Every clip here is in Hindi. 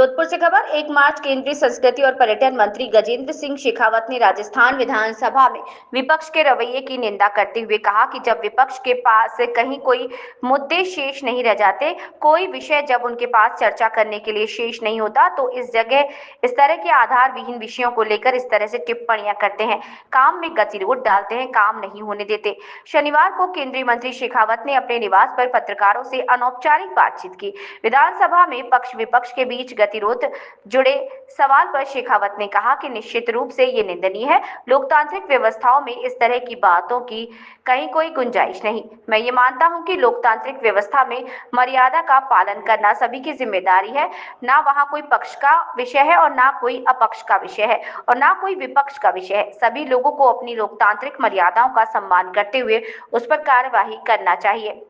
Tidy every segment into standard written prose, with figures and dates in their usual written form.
जोधपुर से खबर 1 मार्च केंद्रीय संस्कृति और पर्यटन मंत्री गजेंद्र सिंह शेखावत ने राजस्थान विधानसभा में विपक्ष के रवैये की निंदा करते हुए कहा कि जब विपक्ष के पास कहीं कोई मुद्दे शेष नहीं रह जाते, कोई विषय जब उनके पास चर्चा करने के लिए शेष नहीं होता, तो इस जगह इस तरह के आधार विहीन विषयों को लेकर इस तरह से टिप्पणियां करते हैं, काम में गतिरोध डालते हैं, काम नहीं होने देते। शनिवार को केंद्रीय मंत्री शेखावत ने अपने निवास पर पत्रकारों से अनौपचारिक बातचीत की। विधानसभा में पक्ष विपक्ष के बीच गतिरोध जुड़े सवाल पर शेखावत ने कहा कि निश्चित रूप से ये निंदनीय है। लोकतांत्रिक व्यवस्थाओं में इस तरह की बातों की कहीं कोई गुंजाइश नहीं। मैं ये मानता हूं कि लोकतांत्रिक व्यवस्था में मर्यादा का पालन करना सभी की जिम्मेदारी है। ना वहां कोई पक्ष का विषय है और ना कोई अपक्ष का विषय है और ना कोई विपक्ष का विषय है। सभी लोगों को अपनी लोकतांत्रिक मर्यादाओं का सम्मान करते हुए उस पर कार्यवाही करना चाहिए।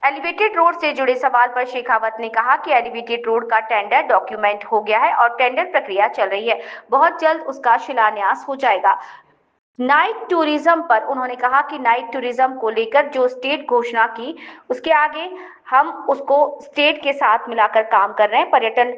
एलिवेटेड रोड से जुड़े सवाल पर शेखावत ने कहा कि एलिवेटेड रोड का टेंडर डॉक्यूमेंट हो गया है और टेंडर प्रक्रिया चल रही है। बहुत जल्द उसका शिलान्यास हो जाएगा। नाइट टूरिज्म पर उन्होंने कहा कि नाइट टूरिज्म को लेकर जो स्टेट घोषणा की, उसके आगे हम उसको स्टेट के साथ मिलाकर काम कर रहे हैं। पर्यटन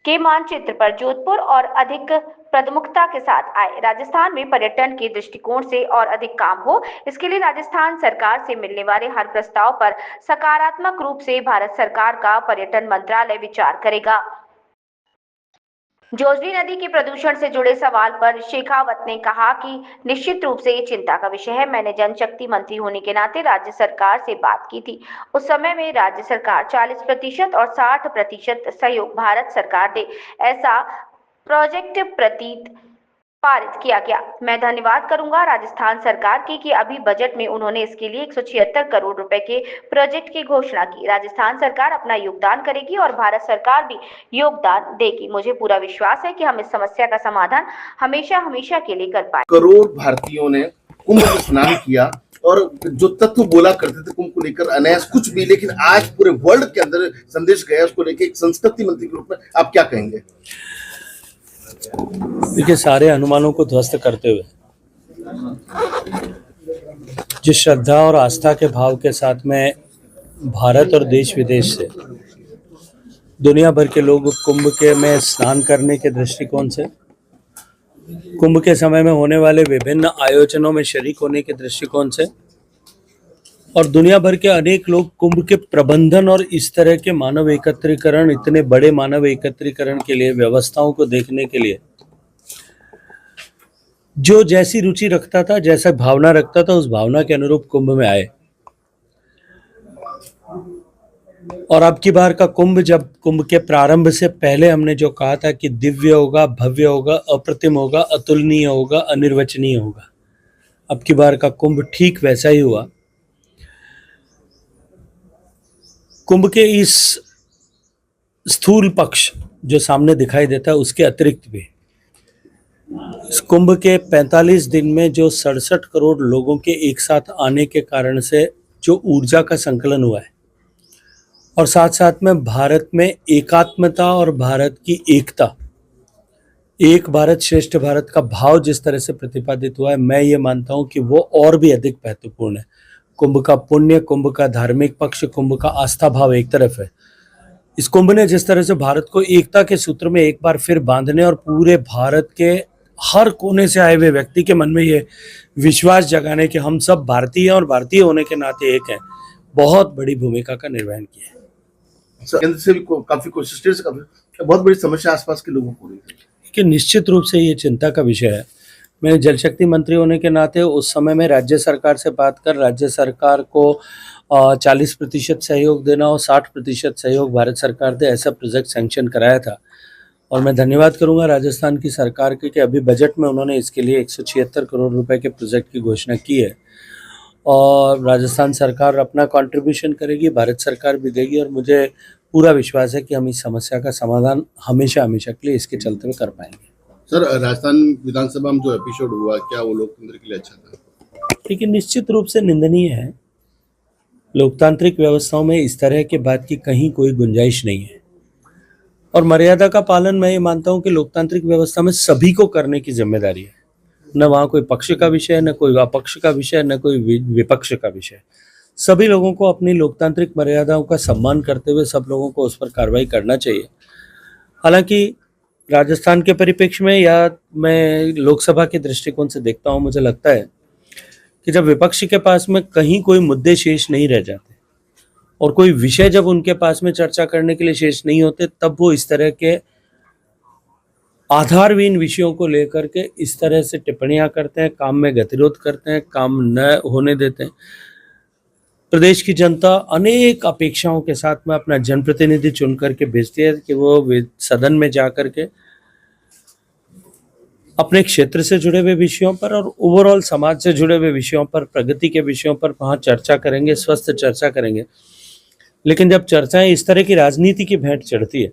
के मानचित्र पर जोधपुर और अधिक प्रमुखता के साथ आए। राजस्थान में पर्यटन के दृष्टिकोण से और अधिक काम हो, इसके लिए राजस्थान सरकार से मिलने वाले हर प्रस्ताव पर सकारात्मक रूप से भारत सरकार का पर्यटन मंत्रालय विचार करेगा। जोजरी नदी के प्रदूषण से जुड़े सवाल पर शेखावत ने कहा कि निश्चित रूप से ये चिंता का विषय है। मैंने जनशक्ति मंत्री होने के नाते राज्य सरकार से बात की थी। उस समय में राज्य सरकार 40% और 60% सहयोग भारत सरकार दे, ऐसा प्रोजेक्ट प्रतीत पारित किया गया। मैं धन्यवाद करूंगा राजस्थान सरकार की कि अभी बजट में उन्होंने इसके लिए 176 करोड़ रुपए के प्रोजेक्ट की घोषणा की। राजस्थान सरकार अपना योगदान करेगी और भारत सरकार भी योगदान देगी। मुझे पूरा विश्वास है कि हम इस समस्या का समाधान हमेशा हमेशा के लिए कर पाएंगे। करोड़ भारतीयों ने कुंभ में स्नान किया और जो तत्व बोला करते थे कुंभ को लेकर अनायास कुछ भी, लेकिन आज पूरे वर्ल्ड के अंदर संदेश गया उसको लेकर एक संस्कृति मंत्री के रूप में आप क्या कहेंगे? देखिए, सारे अनुमानों को ध्वस्त करते हुए जिस श्रद्धा और आस्था के भाव के साथ में भारत और देश विदेश से दुनिया भर के लोग कुंभ के में स्नान करने के दृष्टिकोण से, कुंभ के समय में होने वाले विभिन्न आयोजनों में शरीक होने के दृष्टिकोण से और दुनिया भर के अनेक लोग कुंभ के प्रबंधन और इस तरह के मानव एकत्रीकरण, इतने बड़े मानव एकत्रीकरण के लिए, व्यवस्थाओं को देखने के लिए जो जैसी रुचि रखता था, जैसा भावना रखता था, उस भावना के अनुरूप कुंभ में आए। और अब की बार का कुंभ, जब कुंभ के प्रारंभ से पहले हमने जो कहा था कि दिव्य होगा, भव्य होगा, अप्रतिम होगा, अतुलनीय होगा, अनिर्वचनीय होगा, अब की बार का कुंभ ठीक वैसा ही हुआ। कुंभ के इस स्थूल पक्ष जो सामने दिखाई देता है, उसके अतिरिक्त भी इस कुंभ के 45 दिन में जो 67 करोड़ लोगों के एक साथ आने के कारण से जो ऊर्जा का संकलन हुआ है और साथ साथ में भारत में एकात्मता और भारत की एकता, एक भारत श्रेष्ठ भारत का भाव जिस तरह से प्रतिपादित हुआ है, मैं ये मानता हूं कि वो और भी अधिक महत्वपूर्ण है। कुंभ का पुण्य, कुंभ का धार्मिक पक्ष, कुंभ का आस्था भाव एक तरफ है। इस कुंभ ने जिस तरह से भारत को एकता के सूत्र में एक बार फिर बांधने और पूरे भारत के हर कोने से आए हुए व्यक्ति के मन में ये विश्वास जगाने कि हम सब भारतीय हैं और भारतीय होने के नाते एक हैं, बहुत बड़ी भूमिका का निर्वहन किया है। केंद्र से भी काफी कोशिश, बहुत बड़ी समस्या आसपास के लोगों को कि निश्चित रूप से ये चिंता का विषय है। मैं जल शक्ति मंत्री होने के नाते उस समय में राज्य सरकार से बात कर राज्य सरकार को 40% सहयोग देना और 60% सहयोग भारत सरकार दे, ऐसा प्रोजेक्ट सैंक्शन कराया था। और मैं धन्यवाद करूंगा राजस्थान की सरकार के कि अभी बजट में उन्होंने इसके लिए 176 करोड़ रुपए के प्रोजेक्ट की घोषणा की है और राजस्थान सरकार अपना कंट्रीब्यूशन करेगी, भारत सरकार भी देगी और मुझे पूरा विश्वास है कि हम इस समस्या का समाधान हमेशा हमेशा के लिए इसके चलते हुए कर पाएंगे। सर, राजस्थान विधानसभा में जो एपिसोड हुआ, क्या वो लोकतंत्र के लिए अच्छा था? लेकिन निश्चित रूप से निंदनीय है। लोकतांत्रिक व्यवस्थाओं में इस तरह के बात की कहीं कोई गुंजाइश नहीं है और मर्यादा का पालन मैं ये मानता हूं कि लोकतांत्रिक व्यवस्था में सभी को करने की जिम्मेदारी है। न वहाँ कोई पक्ष का विषय है, न कोई अपक्ष का विषय, न कोई विपक्ष का विषय। सभी लोगों को अपनी लोकतांत्रिक मर्यादाओं का सम्मान करते हुए सब लोगों को उस पर कार्रवाई करना चाहिए। हालांकि राजस्थान के परिप्रेक्ष्य में या मैं लोकसभा के दृष्टिकोण से देखता हूं, मुझे लगता है कि जब विपक्ष के पास में कहीं कोई मुद्दे शेष नहीं रह जाते और कोई विषय जब उनके पास में चर्चा करने के लिए शेष नहीं होते, तब वो इस तरह के आधारहीन विषयों को लेकर के इस तरह से टिप्पणियां करते हैं, काम में गतिरोध करते हैं, काम न होने देते हैं। प्रदेश की जनता अनेक अपेक्षाओं के साथ में अपना जनप्रतिनिधि चुन करके भेजती है कि वो सदन में जा करके अपने क्षेत्र से जुड़े हुए विषयों पर और ओवरऑल समाज से जुड़े हुए विषयों पर, प्रगति के विषयों पर वहाँ चर्चा करेंगे, स्वस्थ चर्चा करेंगे। लेकिन जब चर्चाएं इस तरह की राजनीति की भेंट चढ़ती है,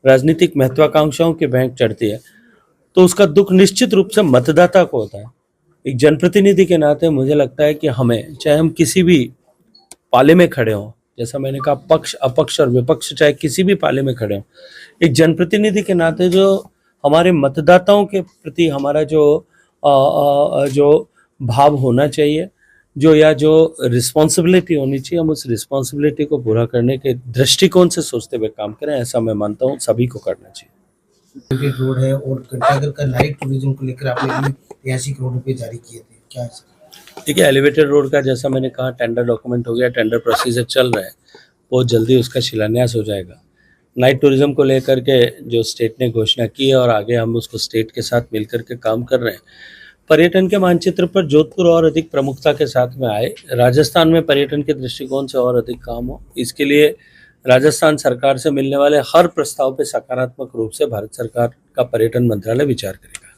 राजनीतिक महत्वाकांक्षाओं की भेंट चढ़ती है, तो उसका दुख निश्चित रूप से मतदाता को होता है। एक जनप्रतिनिधि के नाते मुझे लगता है कि हमें, चाहे हम किसी भी पाले में खड़े हों, जैसा मैंने कहा पक्ष अपक्ष और विपक्ष चाहे किसी भी पाले में खड़े हों, एक जनप्रतिनिधि के नाते जो हमारे मतदाताओं के प्रति हमारा जो भाव होना चाहिए, जो रिस्पॉन्सिबिलिटी होनी चाहिए, हम उस रिस्पॉन्सिबिलिटी को पूरा करने के दृष्टिकोण से सोचते हुए काम करें, ऐसा मैं मानता हूँ सभी को करना चाहिए। एलिवेटेड रोड है और घंटाघर का नाइट टूरिज्म को लेकर आपने 83 करोड़ रुपए जारी किए थे, क्या है? देखिए, एलिवेटेड रोड का जैसा मैंने कहा टेंडर डॉक्यूमेंट हो गया, टेंडर प्रोसीजर चल रहा है, बहुत जल्दी उसका शिलान्यास हो जाएगा। नाइट टूरिज्म को लेकर के जो स्टेट ने घोषणा की है और आगे हम उसको स्टेट के साथ मिलकर के काम कर रहे हैं। पर्यटन के मानचित्र पर जोधपुर और अधिक प्रमुखता के साथ में आए, राजस्थान में पर्यटन के दृष्टिकोण से और अधिक काम हो, इसके लिए राजस्थान सरकार से मिलने वाले हर प्रस्ताव पे सकारात्मक रूप से भारत सरकार का पर्यटन मंत्रालय विचार करेगा।